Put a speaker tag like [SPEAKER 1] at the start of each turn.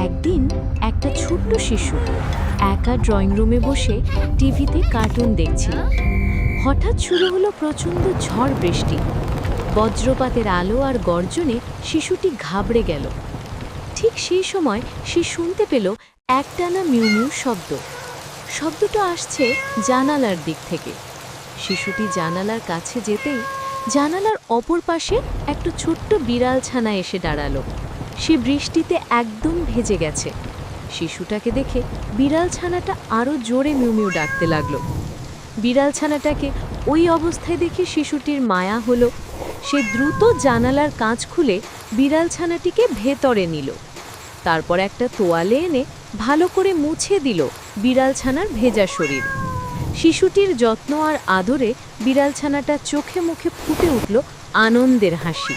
[SPEAKER 1] একদিন একটা ছোট্ট শিশু একা ড্রয়িং রুমে বসে টিভিতে কার্টুন দেখছিল। হঠাৎ শুরু হলো প্রচণ্ড ঝড় বৃষ্টি। বজ্রপাতের আলো আর গর্জনে শিশুটি ঘাবড়ে গেল। ঠিক সেই সময় সে শুনতে পেল একটানা মিউ মিউ শব্দ। শব্দটা আসছে জানালার দিক থেকে। শিশুটি জানালার কাছে যেতেই জানালার অপর পাশে একটা ছোট্ট বিড়াল ছানা এসে দাঁড়ালো। সে বৃষ্টিতে একদম ভেজে গেছে। শিশুটাকে দেখে বিড়াল ছানাটা আরও জোরে মিউমিউ ডাকতে লাগলো। বিড়াল ছানাটাকে ওই অবস্থায় দেখে শিশুটির মায়া হলো। সে দ্রুত জানালার কাঁচ খুলে বিড়াল ছানাটিকে ভেতরে নিল। তারপর একটা তোয়ালে এনে ভালো করে মুছে দিল বিড়াল ছানার ভেজা শরীর। শিশুটির যত্ন আর আদরে বিড়াল ছানাটা চোখে মুখে ফুটে উঠল আনন্দের হাসি।